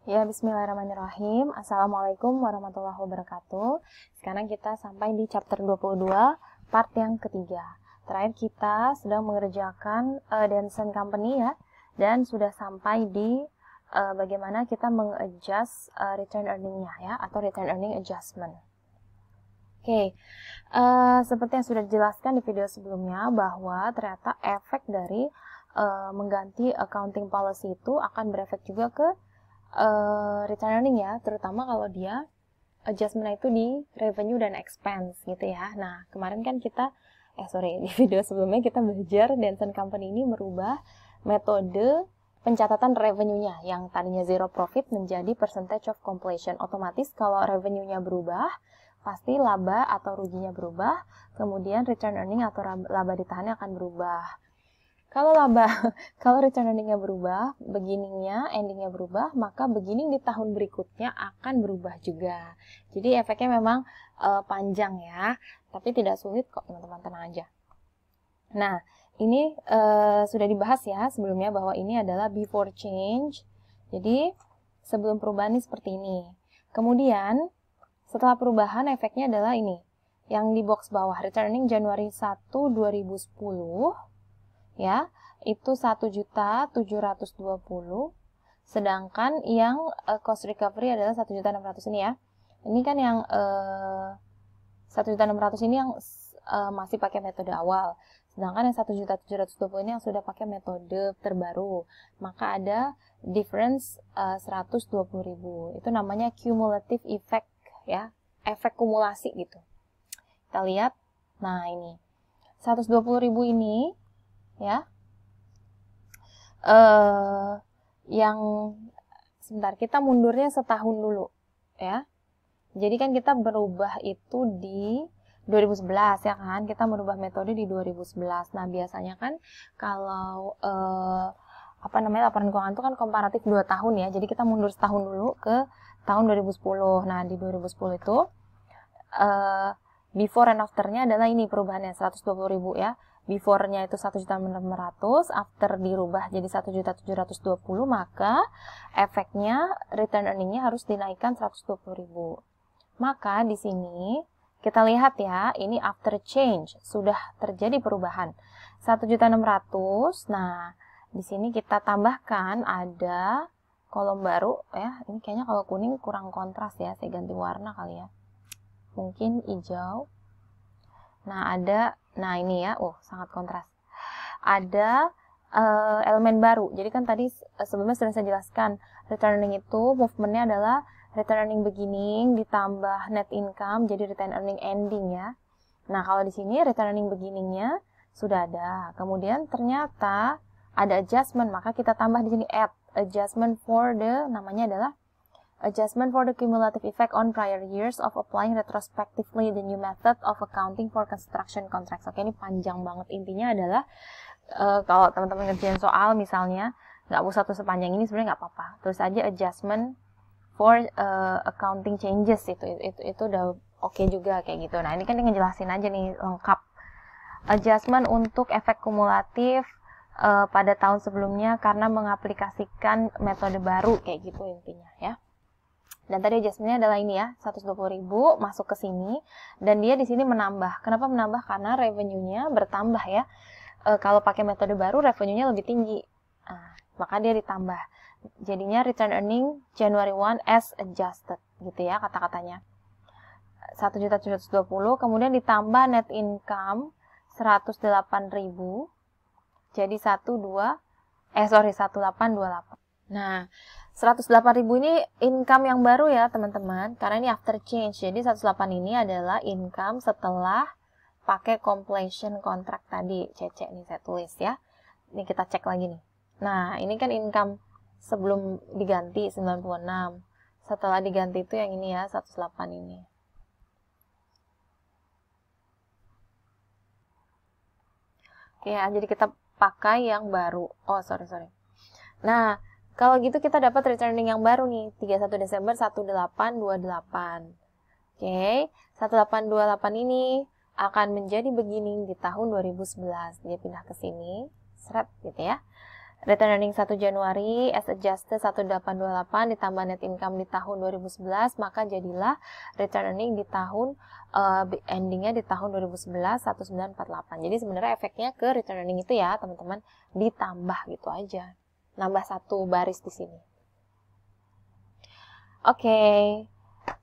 Ya, bismillahirrahmanirrahim. Assalamualaikum warahmatullahi wabarakatuh. Sekarang kita sampai di chapter 22, part yang ketiga. Terakhir kita sedang mengerjakan Denson Company ya, dan sudah sampai di bagaimana kita mengadjust return earning-nya ya, atau return earning adjustment. Oke, seperti yang sudah dijelaskan di video sebelumnya, bahwa ternyata efek dari mengganti accounting policy itu akan berefek juga ke return earning ya, terutama kalau dia adjustment itu di revenue dan expense gitu ya. Nah, kemarin kan kita di video sebelumnya kita belajar Denson Company ini merubah metode pencatatan revenue-nya yang tadinya zero profit menjadi percentage of completion. Otomatis kalau revenue-nya berubah, pasti laba atau ruginya berubah, kemudian return earning atau laba ditahannya akan berubah. Kalau return earning-nya berubah, beginning-nya, ending-nya berubah, maka beginning di tahun berikutnya akan berubah juga. Jadi efeknya memang panjang ya, tapi tidak sulit kok teman-teman, tenang aja. Nah, ini sudah dibahas ya sebelumnya bahwa ini adalah before change. Jadi sebelum perubahan ini seperti ini. Kemudian setelah perubahan efeknya adalah ini. Yang di box bawah, return earning Januari 1, 2010. Ya, itu 1.720.000, sedangkan yang cost recovery adalah 1.600.000 ini ya. Ini kan yang 1.600.000 ini yang masih pakai metode awal, sedangkan yang 1.720.000 ini yang sudah pakai metode terbaru. Maka ada difference 120.000. Itu namanya cumulative effect ya, efek kumulasi gitu. Kita lihat, nah ini 120.000 ini ya, yang sebentar, kita mundurnya setahun dulu ya. Jadi kan kita berubah itu di 2011 ya kan, kita merubah metode di 2011. Nah biasanya kan kalau laporan keuangan itu kan komparatif 2 tahun ya, jadi kita mundur setahun dulu ke tahun 2010. Nah di 2010 itu before and after-nya adalah ini perubahannya 120.000 ya. Before-nya itu 1.600.000, after dirubah jadi 1.720.000, maka efeknya return earning-nya harus dinaikkan 120.000. Maka di sini kita lihat ya, ini after change sudah terjadi perubahan 1.600.000. Nah, di sini kita tambahkan ada kolom baru ya. Ini kayaknya kalau kuning kurang kontras ya, saya ganti warna kali ya. Mungkin hijau. Nah, ini ya, sangat kontras. Ada elemen baru. Jadi kan tadi sebelumnya sudah saya jelaskan, return earning itu movementnya adalah return earning beginning ditambah net income, jadi return earning ending ya. Nah, kalau di sini return earning beginningnya sudah ada. Kemudian ternyata ada adjustment, maka kita tambah di sini add adjustment for the, namanya adalah adjustment for the cumulative effect on prior years of applying retrospectively the new method of accounting for construction contracts. Oke, ini panjang banget. Intinya adalah kalau teman-teman ngerjain soal misalnya, nggak usah tuh sepanjang ini, sebenarnya nggak apa-apa. Terus aja adjustment for accounting changes, itu udah oke juga kayak gitu. Nah, ini kan ngejelasin aja nih lengkap. Adjustment untuk efek kumulatif pada tahun sebelumnya karena mengaplikasikan metode baru kayak gitu intinya ya. Dan tadi adjustment-nya adalah ini ya, 120.000 masuk ke sini, dan dia di sini menambah. Kenapa menambah? Karena revenue-nya bertambah ya. Kalau pakai metode baru, revenue-nya lebih tinggi. Nah, maka dia ditambah. Jadinya return earning January 1 as adjusted, gitu ya kata-katanya. 1.720, kemudian ditambah net income 108.000. Jadi 1828. Nah, 108.000 ini income yang baru ya teman-teman, karena ini after change. Jadi 108 ini adalah income setelah pakai completion contract tadi, CC nih saya tulis ya. Ini kita cek lagi nih. Nah, ini kan income sebelum diganti 96. Setelah diganti itu yang ini ya, 108 ini. Oke ya, jadi kita pakai yang baru. Nah, kalau gitu kita dapat returning yang baru nih, 31 Desember 1828. Oke, 1828 ini akan menjadi beginning di tahun 2011. Dia pindah ke sini, seret gitu ya. Return earning 1 Januari as adjusted 1828 ditambah net income di tahun 2011, maka jadilah return earning di tahun endingnya di tahun 2011 1948. Jadi sebenarnya efeknya ke return earning itu ya teman-teman ditambah gitu aja, nambah satu baris di sini. Oke,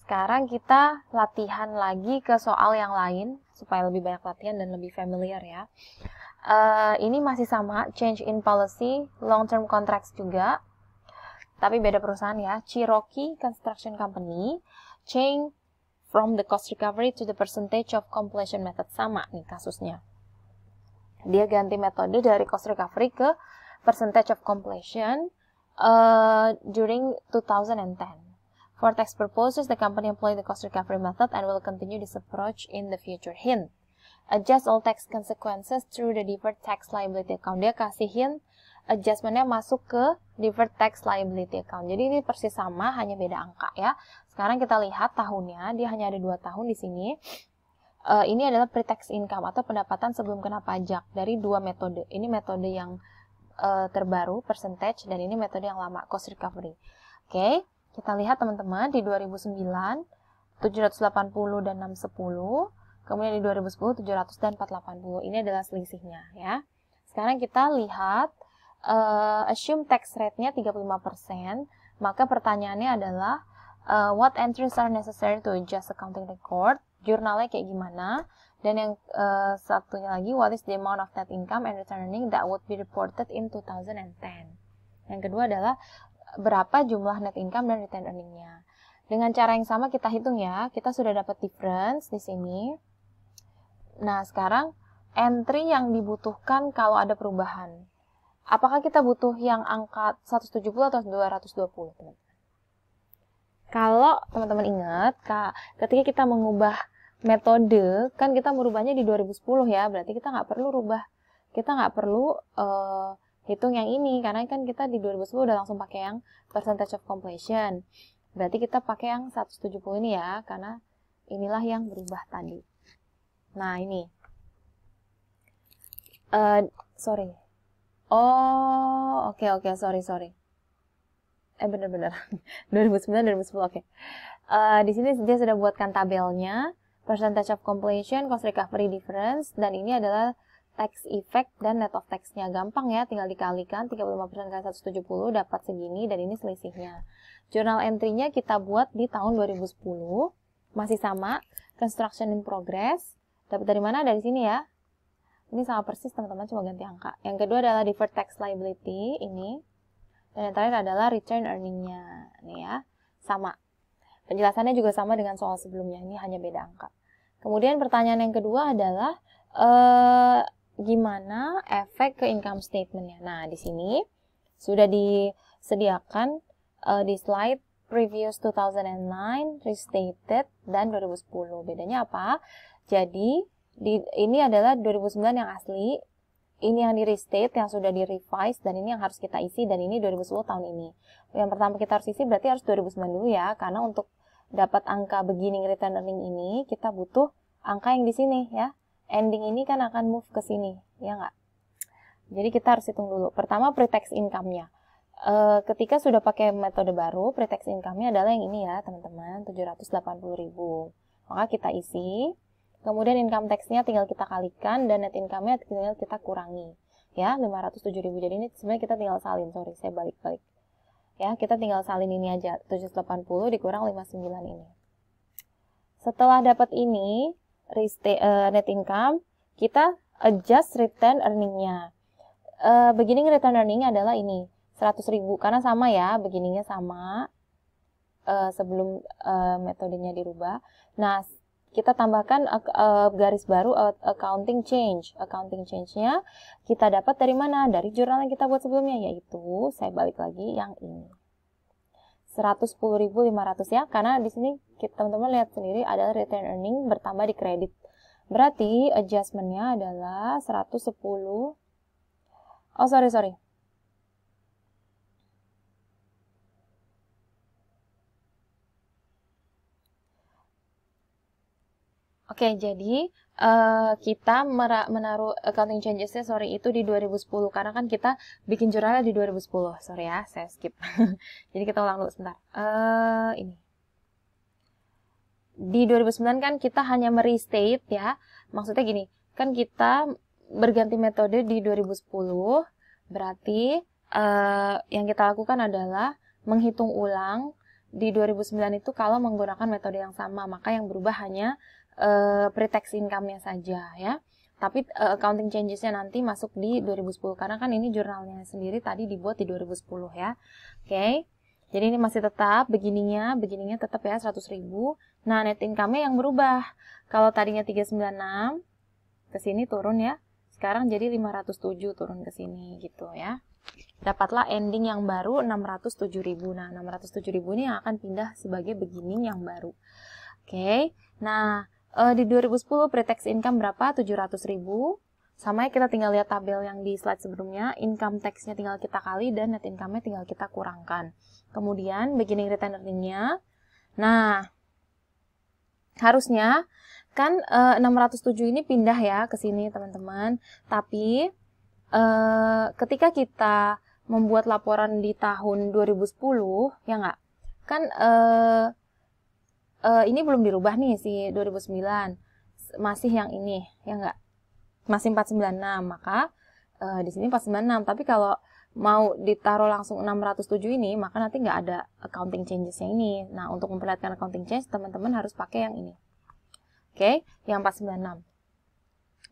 sekarang kita latihan lagi ke soal yang lain supaya lebih banyak latihan dan lebih familiar ya. Ini masih sama, change in policy, long term contracts juga, tapi beda perusahaan ya. Cherokee Construction Company, change from the cost recovery to the percentage of completion method. Sama nih kasusnya. Dia ganti metode dari cost recovery ke percentage of completion during 2010. For tax purposes, the company employ the cost recovery method and will continue this approach in the future. Hint. Adjust all tax consequences through the deferred tax liability account. Dia kasih hint, adjustmentnya masuk ke deferred tax liability account. Jadi ini persis sama, hanya beda angka ya. Sekarang kita lihat tahunnya, dia hanya ada 2 tahun di sini. Ini adalah pre-tax income atau pendapatan sebelum kena pajak dari 2 metode. Ini metode yang terbaru, percentage, dan ini metode yang lama, cost recovery. Oke, kita lihat teman-teman di 2009, 780 dan 610. Kemudian di 2010, 700 dan 480. Ini adalah selisihnya ya. Sekarang kita lihat, assume tax rate-nya 35%. Maka pertanyaannya adalah, what entries are necessary to adjust accounting record? Jurnalnya kayak gimana? Dan yang satunya lagi, what is the amount of net income and return earning that would be reported in 2010? Yang kedua adalah, berapa jumlah net income dan return earning-nya? Dengan cara yang sama kita hitung ya. Kita sudah dapat difference di sini. Nah, sekarang entry yang dibutuhkan kalau ada perubahan. Apakah kita butuh yang angka 170 atau 220, teman-teman? Kalau teman-teman ingat, ketika kita mengubah metode, kan kita merubahnya di 2010 ya, berarti kita nggak perlu rubah. Kita nggak perlu hitung yang ini, karena kan kita di 2010 udah langsung pakai yang percentage of completion. Berarti kita pakai yang 170 ini ya, karena inilah yang berubah tadi. Nah, ini. Sorry. Oh, oke, sorry. Bener-bener. 2009, 2010, oke. Di sini dia sudah buatkan tabelnya. Percentage of completion, cost recovery difference, dan ini adalah tax effect dan net of tax-nya. Gampang ya, tinggal dikalikan 35% kali 170 dapat segini, dan ini selisihnya. Journal entry-nya kita buat di tahun 2010. Masih sama, construction in progress. Dapat dari mana? Dari sini ya. Ini sama persis teman-teman, cuma ganti angka. Yang kedua adalah deferred tax liability, ini. Dan yang terakhir adalah return earning-nya. Nih ya, sama. Penjelasannya juga sama dengan soal sebelumnya, ini hanya beda angka. Kemudian pertanyaan yang kedua adalah, gimana efek ke income statement-nya? Nah, di sini sudah disediakan di slide previous 2009, restated, dan 2010. Bedanya apa? Jadi, ini adalah 2009 yang asli, ini yang di restate, yang sudah di revise, dan ini yang harus kita isi, dan ini 2010 tahun ini. Yang pertama kita harus isi berarti harus 2009 dulu ya, karena untuk dapat angka beginning return earning ini, kita butuh angka yang di sini ya. Ending ini kan akan move ke sini, ya nggak? Jadi kita harus hitung dulu. Pertama, pre-tax income-nya. Ketika sudah pakai metode baru, pre-tax income-nya adalah yang ini ya, teman-teman, 780.000. Maka kita isi. Kemudian income tax-nya tinggal kita kalikan, dan net income-nya tinggal kita kurangi. Ya, 507.000. Jadi ini sebenarnya kita tinggal salin, sorry, saya balik-balik. Ya, kita tinggal salin ini aja, 780 dikurang 59 ini. Setelah dapat ini, net income, kita adjust return earning-nya. Beginning return earning adalah ini, 100.000, karena sama ya, beginningnya sama, sebelum metodenya dirubah. Nah, kita tambahkan garis baru accounting change. Accounting change-nya kita dapat dari mana? Dari jurnal yang kita buat sebelumnya, yaitu saya balik lagi yang ini. 110.500 ya, karena di sini teman-teman lihat sendiri adalah return earning bertambah di kredit. Berarti adjustment-nya adalah 110. Oh, sorry. Oke, jadi kita menaruh accounting changes-nya itu di 2010 karena kan kita bikin jurnalnya di 2010. Sorry ya, saya skip. Jadi kita ulang dulu sebentar. Ini. Di 2009 kan kita hanya merestate ya. Maksudnya gini, kan kita berganti metode di 2010. Berarti yang kita lakukan adalah menghitung ulang di 2009 itu kalau menggunakan metode yang sama, maka yang berubah hanya pre-tax income-nya saja ya. Tapi accounting changes-nya nanti masuk di 2010 karena kan ini jurnalnya sendiri tadi dibuat di 2010 ya. Oke. Jadi ini masih tetap begininya tetap ya 100.000. Nah, net income-nya yang berubah. Kalau tadinya 396 ke sini turun ya. Sekarang jadi 507 turun ke sini gitu ya. Dapatlah ending yang baru 607.000. Nah, 607.000 ini yang akan pindah sebagai beginning yang baru. Oke. Nah, di 2010 pre-tax income berapa? 700.000. Sama ya, kita tinggal lihat tabel yang di slide sebelumnya. Income tax-nya tinggal kita kali dan net income-nya tinggal kita kurangkan. Kemudian beginning return earning-nya. Nah, harusnya kan 607 ini pindah ya ke sini teman-teman. Tapi ketika kita membuat laporan di tahun 2010, ya nggak? Kan ini belum dirubah nih si 2009. Masih yang ini, ya nggak? Masih 496, maka di sini 496. Tapi kalau mau ditaruh langsung 607 ini, maka nanti nggak ada accounting changes-nya ini. Nah, untuk memperlihatkan accounting change, teman-teman harus pakai yang ini. Oke, yang 496.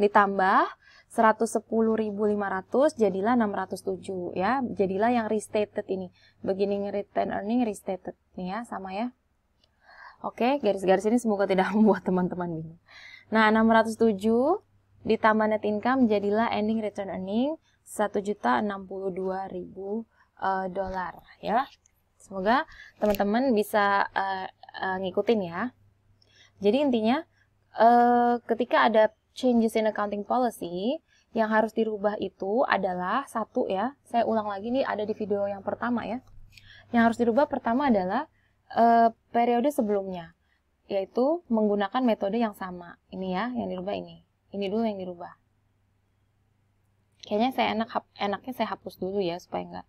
Ditambah 110.500 jadilah 607 ya. Jadilah yang restated ini. Beginning return earning restated nih ya, sama ya. Oke, garis-garis ini semoga tidak membuat teman-teman bingung. Nah, 607 ditambah net income jadilah ending return earning 1.062.000 dolar ya. Semoga teman-teman bisa ngikutin ya. Jadi intinya ketika ada changes in accounting policy, yang harus dirubah itu adalah satu ya. Saya ulang lagi nih, ada di video yang pertama ya. Yang harus dirubah pertama adalah periode sebelumnya, yaitu menggunakan metode yang sama. Ini ya, yang dirubah ini. Ini dulu yang dirubah. Kayaknya saya enaknya saya hapus dulu ya supaya nggak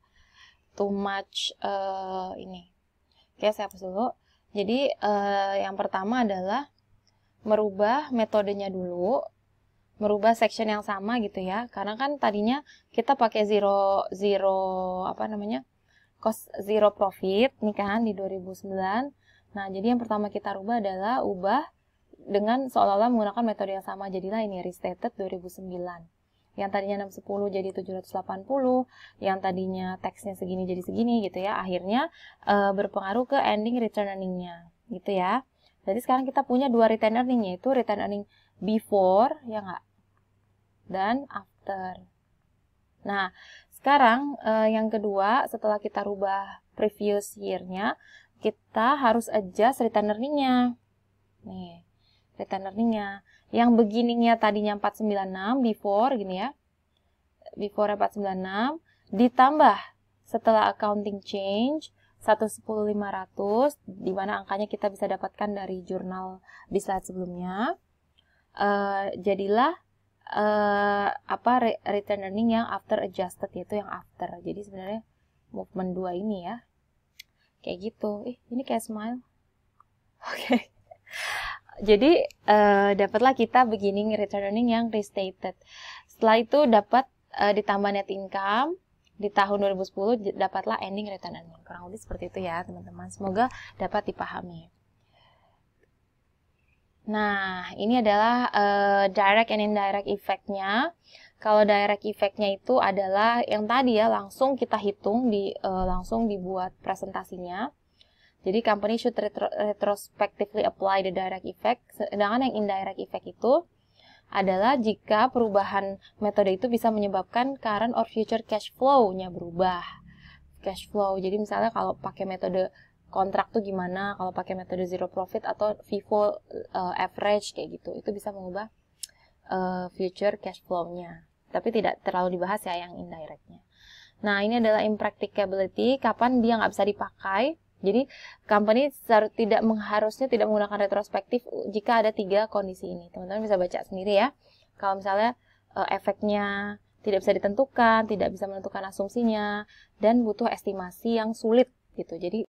too much ini. Oke, saya hapus dulu. Jadi yang pertama adalah merubah metodenya dulu, merubah section yang sama gitu ya. Karena kan tadinya kita pakai cost zero profit nih kan di 2009. Nah, jadi yang pertama kita rubah adalah ubah dengan seolah-olah menggunakan metode yang sama. Jadilah ini restated 2009. Yang tadinya 610 jadi 780, yang tadinya teksnya segini jadi segini gitu ya. Akhirnya berpengaruh ke ending return earning-nya gitu ya. Jadi sekarang kita punya dua return earning, yaitu return earning before ya nggak, dan after. Nah, sekarang yang kedua, setelah kita rubah previous year-nya, kita harus adjust return earning-nya. Nih, return earning-nya. Yang beginning-nya tadinya 496, before, gini ya. Before 496, ditambah setelah accounting change, 110.500, di mana angkanya kita bisa dapatkan dari jurnal di slide sebelumnya. Jadilah return earning yang after adjusted, yaitu yang after. Jadi sebenarnya movement 2 ini ya kayak gitu. Ini kayak smile. Oke. Jadi dapatlah kita beginning return earning yang restated. Setelah itu dapat ditambah net income di tahun 2010, dapatlah ending return earning. Kurang lebih seperti itu ya teman-teman. Semoga dapat dipahami. Nah, ini adalah direct and indirect effect-nya. Kalau direct effect-nya itu adalah yang tadi ya, langsung kita hitung, langsung dibuat presentasinya. Jadi, company should retrospectively apply the direct effect. Sedangkan yang indirect effect itu adalah jika perubahan metode itu bisa menyebabkan current or future cash flow-nya berubah. Cash flow, jadi misalnya kalau pakai metode kontrak tuh gimana, kalau pakai metode zero profit atau FIFO average kayak gitu, itu bisa mengubah future cash flow-nya. Tapi tidak terlalu dibahas ya yang indirect-nya. Nah, ini adalah impracticability, kapan dia nggak bisa dipakai. Jadi company harusnya tidak menggunakan retrospektif jika ada 3 kondisi ini. Teman-teman bisa baca sendiri ya. Kalau misalnya efeknya tidak bisa ditentukan, tidak bisa menentukan asumsinya, dan butuh estimasi yang sulit gitu. Jadi